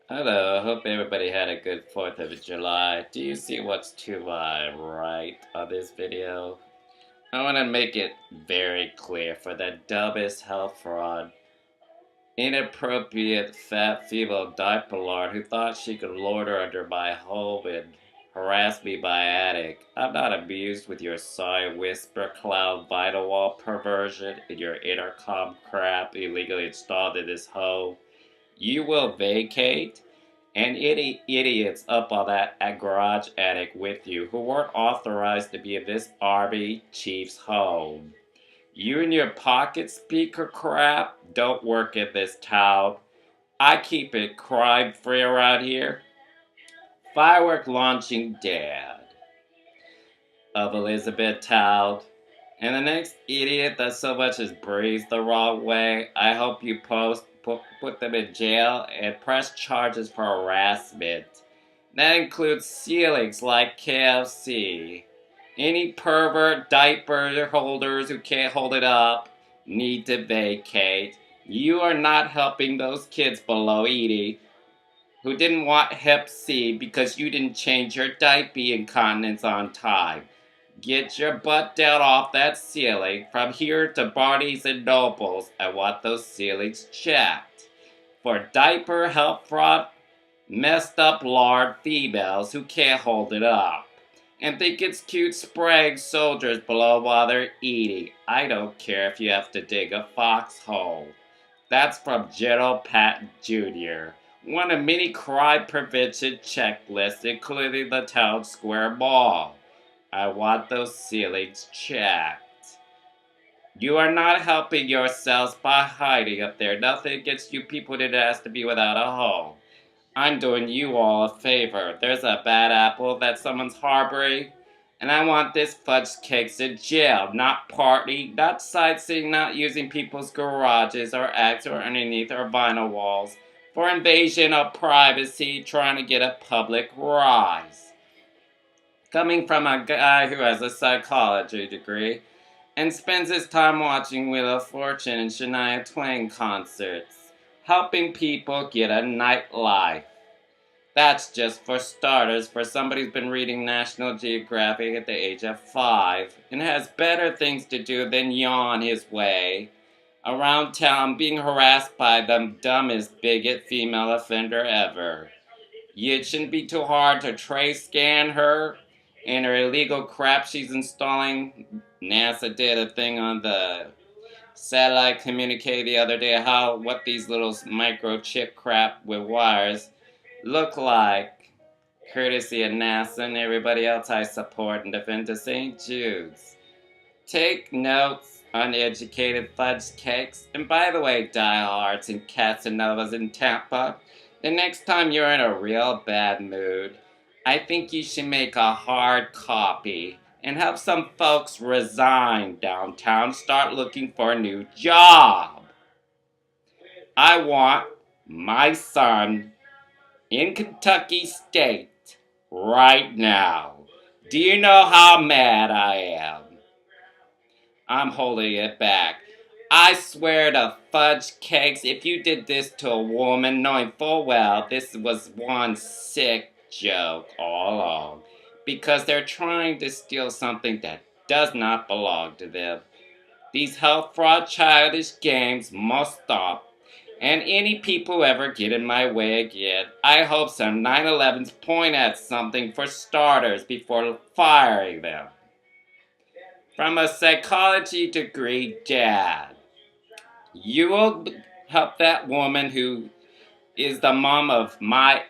Hello, hope everybody had a good 4th of July. Do you see what's to my right on this video? I want to make it very clear for the dumbest health fraud, inappropriate fat female diaper lord who thought she could loiter under my home and harass me by attic. I'm not amused with your sorry whisper cloud vital wall perversion and your intercom crap illegally installed in this home. You will vacate? And any idiots up on that garage attic with you who weren't authorized to be in this army chief's home. You and your pocket speaker crap don't work in this town. I keep it crime free around here. Firework launching dad of Elizabeth Town. And the next idiot that so much as breathes the wrong way, I hope you put them in jail and press charges for harassment. That includes ceilings like KFC. Any pervert diaper holders who can't hold it up need to vacate. You are not helping those kids below Edie who didn't want Hep C because you didn't change your diaper incontinence on time. Get your butt down off that ceiling. From here to Barney's and Nobles, I want those ceilings checked. For diaper help fraud, messed up lard females who can't hold it up. And think it's cute spraying soldiers below while they're eating. I don't care if you have to dig a foxhole. That's from General Patton Jr. One of many crime prevention checklists, including the town square mall. I want those ceilings checked. You are not helping yourselves by hiding up there. Nothing against you people that has to be without a home. I'm doing you all a favor. There's a bad apple that someone's harboring, and I want this fudge cakes in jail, not party, not sightseeing, not using people's garages or attics or underneath our vinyl walls for invasion of privacy, trying to get a public rise. Coming from a guy who has a psychology degree and spends his time watching Wheel of Fortune and Shania Twain concerts, helping people get a nightlife. That's just for starters, for somebody who's been reading National Geographic at the age of 5 and has better things to do than yawn his way around town being harassed by the dumbest bigot female offender ever. It shouldn't be too hard to trace scan her and her illegal crap she's installing. NASA did a thing on the satellite communique the other day what these little microchip crap with wires look like, courtesy of NASA and everybody else I support and defend to St. Jude's. Take notes, uneducated fudge cakes. And by the way, diehards and Casanovas in Tampa, the next time you're in a real bad mood, I think you should make a hard copy and have some folks resign downtown, start looking for a new job. I want my son in Kentucky State right now. Do you know how mad I am? I'm holding it back. I swear to fudge cakes, if you did this to a woman, knowing full well this was one sick joke all along, because they're trying to steal something that does not belong to them. These health fraud childish games must stop. And any people who ever get in my way again, I hope some 9/11s point at something for starters before firing them. From a psychology degree dad, you will help that woman who is the mom of my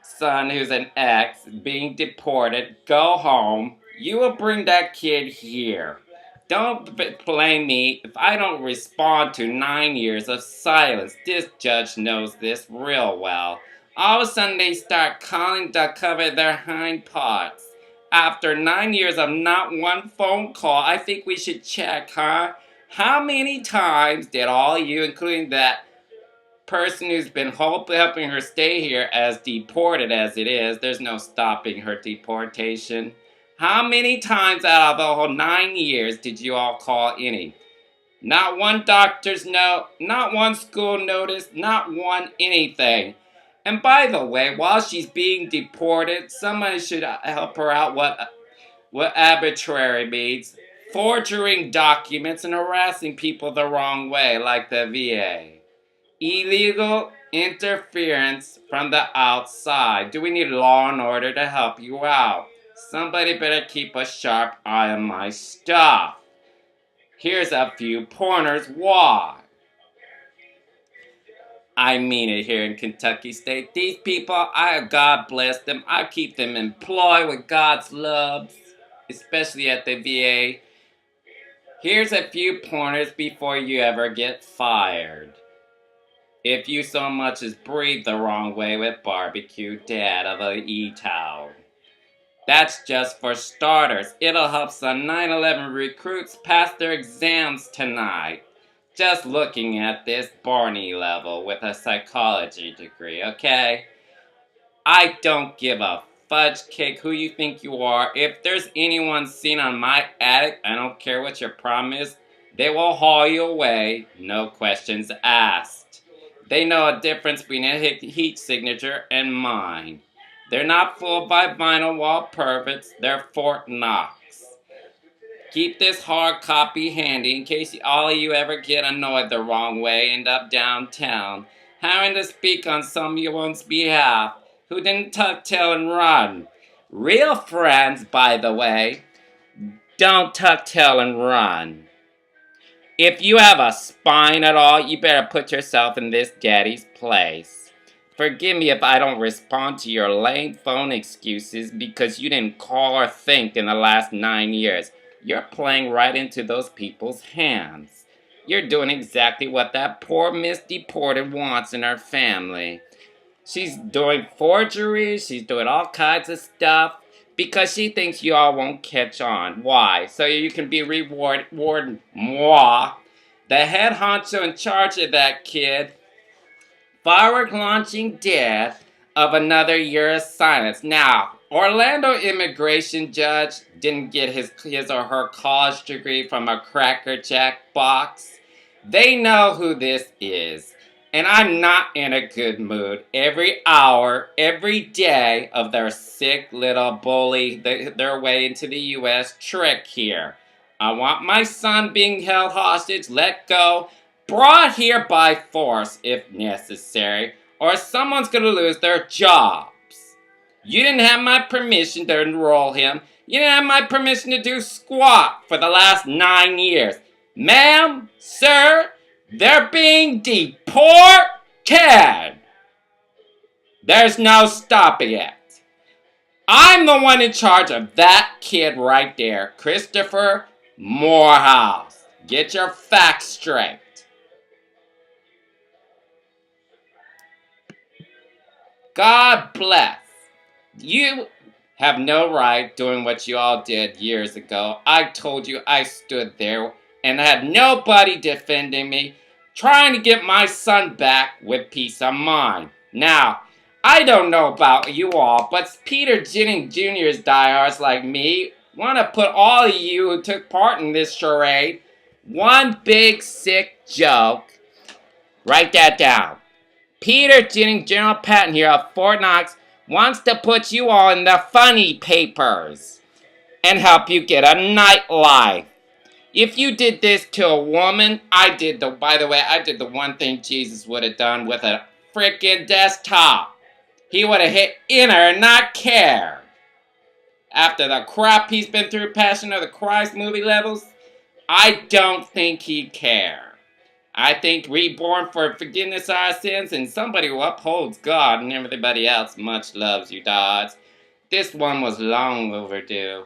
son who's an ex being deported go home. You will bring that kid here. Don't blame me if I don't respond to 9 years of silence. This judge knows this real well. All of a sudden they start calling to cover their hind parts. After 9 years of not one phone call, I think we should check, huh? How many times did all you, including that person who's been helping her stay here as deported as it is, there's no stopping her deportation. How many times out of the whole 9 years did you all call any? Not one doctor's note, not one school notice, not one anything. And by the way, while she's being deported, somebody should help her out what arbitrary means. Forging documents and harassing people the wrong way, like the VA. Illegal interference from the outside. Do we need law and order to help you out? Somebody better keep a sharp eye on my stuff. Here's a few pointers why. I mean it here in Kentucky State. These people, God bless them. I keep them employed with God's love, especially at the VA. Here's a few pointers before you ever get fired. If you so much as breathe the wrong way with barbecue dad of a E-towel. That's just for starters. It'll help some 9/11 recruits pass their exams tonight. Just looking at this Barney level with a psychology degree, okay? I don't give a fudge cake who you think you are. If there's anyone seen on my attic, I don't care what your problem is, they will haul you away, no questions asked. They know a difference between a heat signature and mine. They're not fooled by vinyl wall perverts, they're Fort Knox. Keep this hard copy handy in case all of you ever get annoyed the wrong way, end up downtown, having to speak on someone's behalf who didn't tuck tail and run. Real friends, by the way, don't tuck tail and run. If you have a spine at all, you better put yourself in this daddy's place. Forgive me if I don't respond to your lame phone excuses because you didn't call or think in the last 9 years. You're playing right into those people's hands. You're doing exactly what that poor Miss Deported wants in her family. She's doing forgery, she's doing all kinds of stuff because she thinks you all won't catch on. Why? So you can be rewarded. Moi, the head honcho in charge of that kid, firework launching death of another year of silence. Now, Orlando immigration judge didn't get his or her college degree from a Cracker Jack box. They know who this is. And I'm not in a good mood. Every hour, every day of their sick little bully their way into the U.S. trick here. I want my son being held hostage, let go, brought here by force if necessary, or someone's gonna lose their jobs. You didn't have my permission to enroll him. You didn't have my permission to do squat for the last 9 years. Ma'am, sir, they're being deported. There's no stopping it. I'm the one in charge of that kid right there, Christopher Morehouse. Get your facts straight. God bless. You have no right doing what you all did years ago. I told you I stood there and I had nobody defending me, trying to get my son back with peace of mind. Now, I don't know about you all, but Peter Jennings Junior's diehards like me want to put all of you who took part in this charade one big sick joke. Write that down. Peter Jennings, General Patton here of Fort Knox, wants to put you all in the funny papers and help you get a nightlife. If you did this to a woman, I did the one thing Jesus would have done with a freaking desktop. He would have hit enter and not care. After the crap he's been through, Passion of the Christ movie levels, I don't think he'd care. I think reborn for forgiveness of our sins and somebody who upholds God and everybody else much loves you, Dodds. This one was long overdue.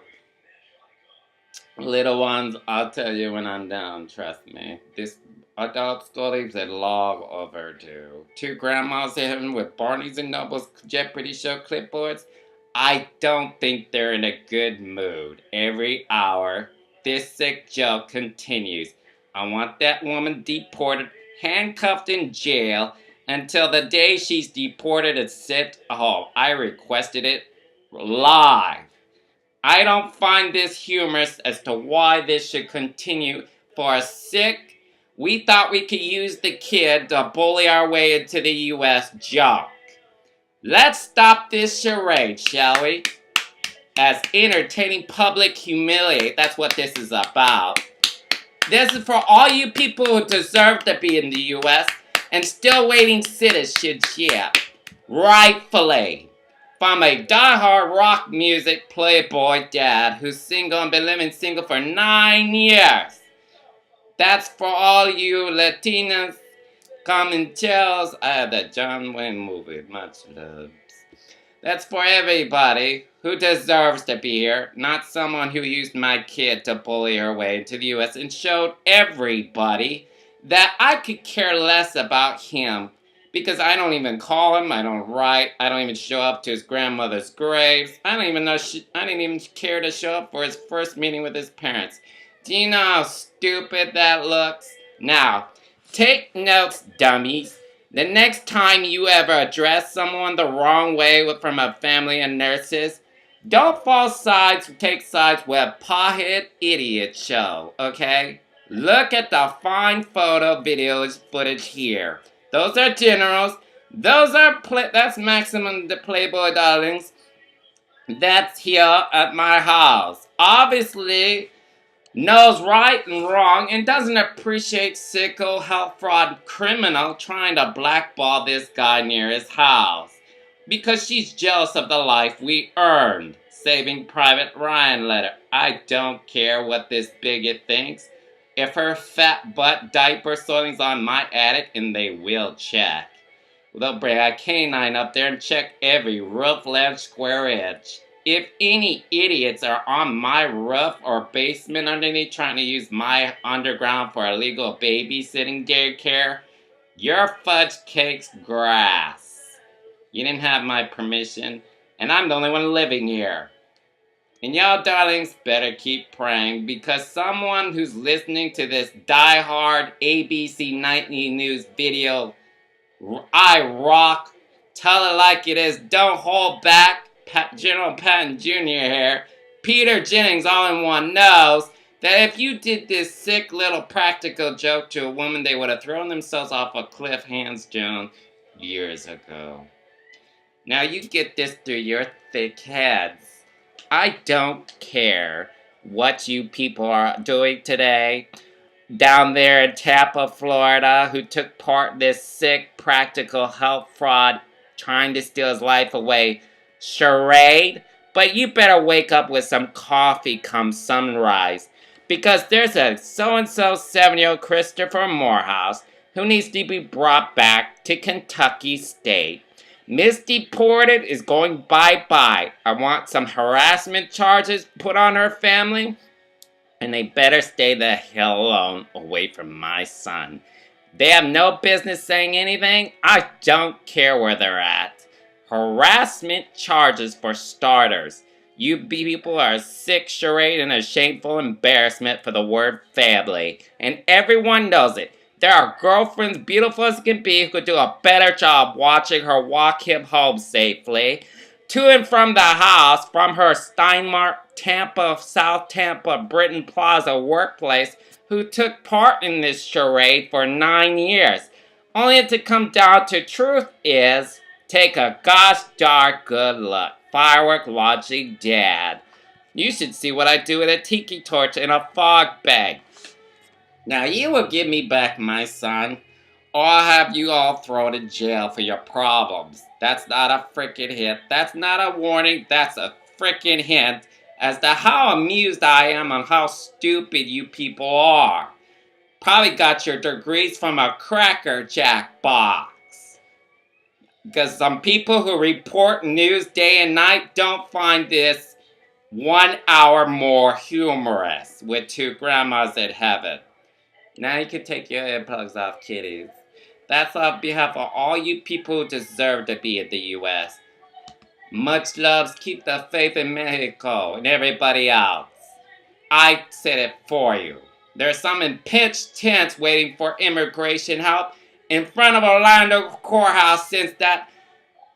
Little ones, I'll tell you when I'm done, trust me. This adult story's a long overdue. 2 grandmas in with Barney's and Noble's Jeopardy show clipboards. I don't think they're in a good mood. Every hour, this sick joke continues. I want that woman deported, handcuffed in jail, until the day she's deported and sent home. I requested it live. I don't find this humorous as to why this should continue for a sick, we thought we could use the kid to bully our way into the U.S. joke. Let's stop this charade, shall we? As entertaining public humiliate, that's what this is about. This is for all you people who deserve to be in the U.S. and still waiting citizenship. Rightfully. From a diehard rock music playboy dad who's single and been living single for 9 years. That's for all you Latinas, commentaries. I had that John Wayne movie, much love. That's for everybody who deserves to be here, not someone who used my kid to bully her way into the U.S. and showed everybody that I could care less about him because I don't even call him, I don't write, I don't even show up to his grandmother's graves. I don't even know, I didn't even care to show up for his first meeting with his parents. Do you know how stupid that looks? Now, take notes, dummies. The next time you ever address someone the wrong way from a family of nurses, don't take sides with a pothead idiot show, okay? Look at the fine photo videos footage here. Those are generals. That's Maximum the Playboy darlings. That's here at my house. Obviously, knows right and wrong and doesn't appreciate sicko health fraud criminal trying to blackball this guy near his house. Because she's jealous of the life we earned. Saving Private Ryan letter. I don't care what this bigot thinks. If her fat butt diaper soiling's on my attic, and they will check. They'll bring a canine up there and check every roof, ledge, square inch. If any idiots are on my roof or basement underneath trying to use my underground for illegal babysitting daycare, your fudge cake's grass. You didn't have my permission, and I'm the only one living here. And y'all darlings better keep praying because someone who's listening to this die-hard ABC Nightly News video, I rock, tell it like it is, don't hold back, General Patton Junior here, Peter Jennings all-in-one knows that if you did this sick little practical joke to a woman, they would have thrown themselves off a cliff hands down years ago. Now you get this through your thick heads. I don't care what you people are doing today down there in Tampa, Florida, who took part in this sick practical health fraud trying to steal his life away charade. But you better wake up with some coffee come sunrise. Because there's a so-and-so 7-year-old Christopher Morehouse who needs to be brought back to Kentucky State. Miss Deported is going bye-bye. I want some harassment charges put on her family. And they better stay the hell alone away from my son. They have no business saying anything. I don't care where they're at. Harassment charges for starters. You people are a sick charade and a shameful embarrassment for the word family. And everyone knows it. There are girlfriends beautiful as can be who could do a better job watching her walk him home safely. To and from the house from her Steinmart, Tampa, South Tampa, Britain Plaza workplace who took part in this charade for 9 years. Only to come down to truth is, take a gosh darn good look. Firework launching dad. You should see what I do with a tiki torch in a fog bag. Now you will give me back my son, or I'll have you all thrown in jail for your problems. That's not a frickin' hint. That's not a warning. That's a frickin' hint as to how amused I am on how stupid you people are. Probably got your degrees from a Cracker Jack box. Because some people who report news day and night don't find this 1 hour more humorous with two grandmas in heaven. Now you can take your earplugs off, kiddies. That's on behalf of all you people who deserve to be in the U.S. Much loves, keep the faith in Mexico and everybody else. I said it for you. There's some in pitch tents waiting for immigration help in front of Orlando courthouse since that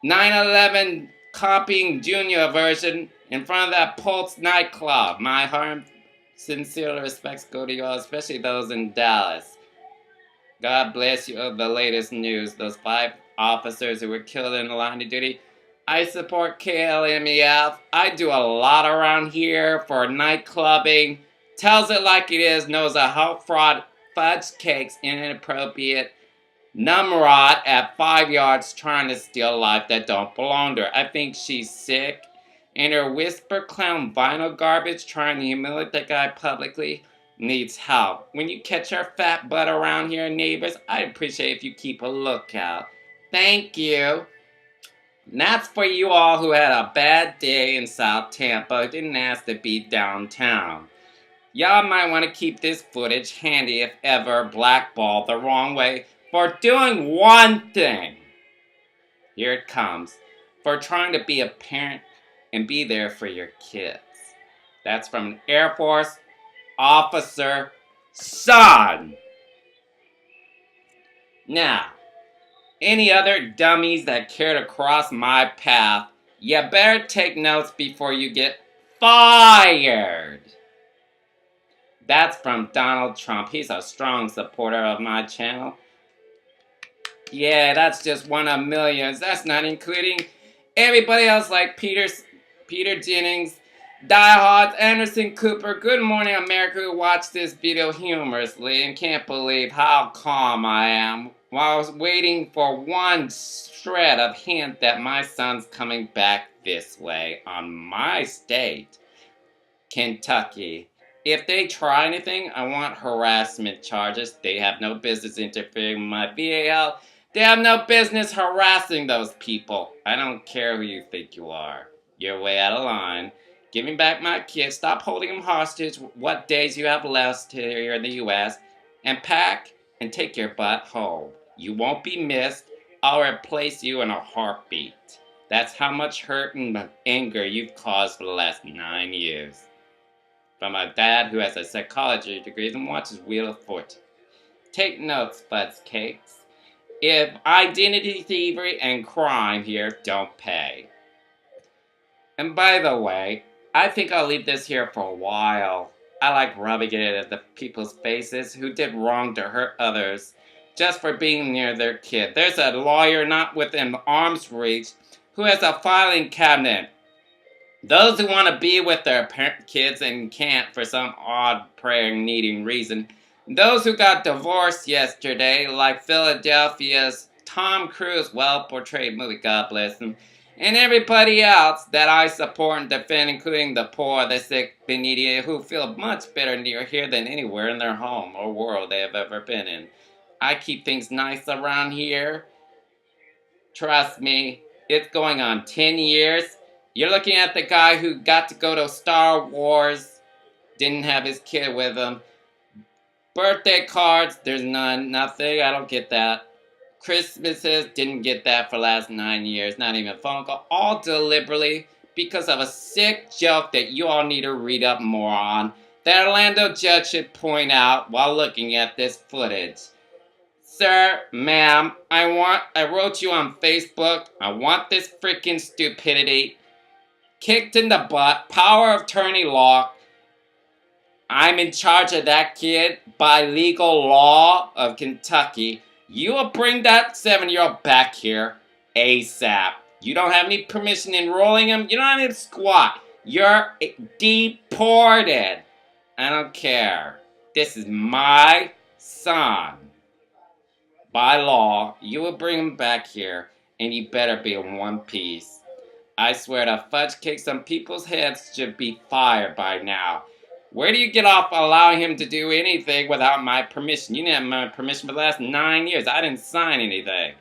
9/11 copying Junior version in front of that Pulse nightclub. My heart sincere respects go to you all, especially those in Dallas. God bless you of the latest news. Those 5 officers who were killed in the line of duty. I support KLMEF. I do a lot around here for night clubbing. Tells it like it is, knows a hot fraud fudge cakes inappropriate Numrod at 5 yards trying to steal life that don't belong to her. I think she's sick. And her whisper clown vinyl garbage trying to humiliate the guy publicly needs help. When you catch her fat butt around here, neighbors, I'd appreciate if you keep a lookout. Thank you. And that's for you all who had a bad day in South Tampa, didn't ask to be downtown. Y'all might want to keep this footage handy if ever blackballed the wrong way for doing one thing. Here it comes. For trying to be a parent and be there for your kids. That's from an Air Force officer son. Now, any other dummies that care to cross my path, you better take notes before you get fired. That's from Donald Trump. He's a strong supporter of my channel. Yeah, that's just one of millions. That's not including everybody else like Peter Jennings, Die Hard, Anderson Cooper, Good Morning America, who watched this video humorously and can't believe how calm I am while I was waiting for one shred of hint that my son's coming back this way on my state, Kentucky. If they try anything, I want harassment charges. They have no business interfering with my VAL. They have no business harassing those people. I don't care who you think you are. You're way out of line. Give me back my kids. Stop holding them hostage. What days you have left here in the U.S. And pack and take your butt home. You won't be missed. I'll replace you in a heartbeat. That's how much hurt and anger you've caused for the last 9 years. From a dad who has a psychology degree and watches Wheel of Fortune. Take notes, fudge cakes. If identity thievery and crime here don't pay. And by the way, I think I'll leave this here for a while. I like rubbing it at the people's faces who did wrong to hurt others just for being near their kid. There's a lawyer not within arm's reach who has a filing cabinet. Those who want to be with their kids and can't for some odd prayer-needing reason. Those who got divorced yesterday, like Philadelphia's Tom Cruise well-portrayed movie, God bless him, and everybody else that I support and defend, including the poor, the sick, the needy, who feel much better near here than anywhere in their home or world they have ever been in. I keep things nice around here. Trust me, it's going on 10 years. You're looking at the guy who got to go to Star Wars, didn't have his kid with him. Birthday cards, there's none, nothing, I don't get that. Christmases, didn't get that for the last 9 years, not even a phone call. All deliberately because of a sick joke that you all need to read up more on. That Orlando judge should point out while looking at this footage. Sir, ma'am, I wrote you on Facebook, I want this freaking stupidity kicked in the butt, power of attorney law. I'm in charge of that kid by legal law of Kentucky. You will bring that 7-year-old back here ASAP. You don't have any permission enrolling him. You don't have any squat. You're deported. I don't care. This is my son. By law, you will bring him back here, and you better be in one piece. I swear to fudge cake, some people's heads should be fired by now. Where do you get off allowing him to do anything without my permission? You didn't have my permission for the last 9 years. I didn't sign anything.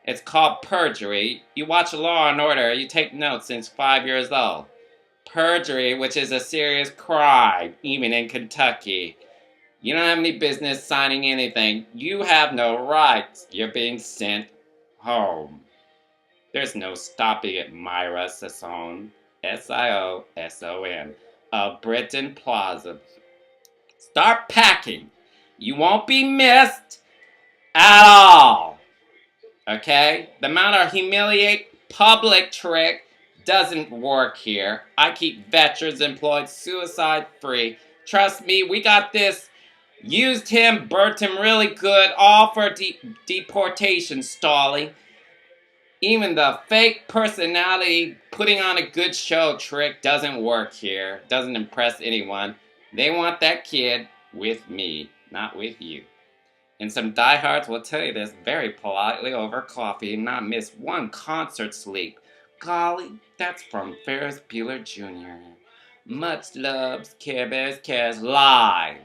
It's called perjury. You watch Law and Order. You take notes since 5 years old. Perjury, which is a serious crime, even in Kentucky. You don't have any business signing anything. You have no rights. You're being sent home. There's no stopping it, Myra Sisson. Sion. Of Britain Plaza. Start packing. You won't be missed at all. Okay? The amount of humiliate public trick doesn't work here. I keep veterans employed suicide free. Trust me, we got this. Used him, burnt him really good, all for deportation stalling. Even the fake personality putting on a good show trick doesn't work here. Doesn't impress anyone. They want that kid with me, not with you. And some diehards will tell you this very politely over coffee and not miss one concert sleep. Golly, that's from Ferris Bueller Jr. Much loves, Care Bears Cares live.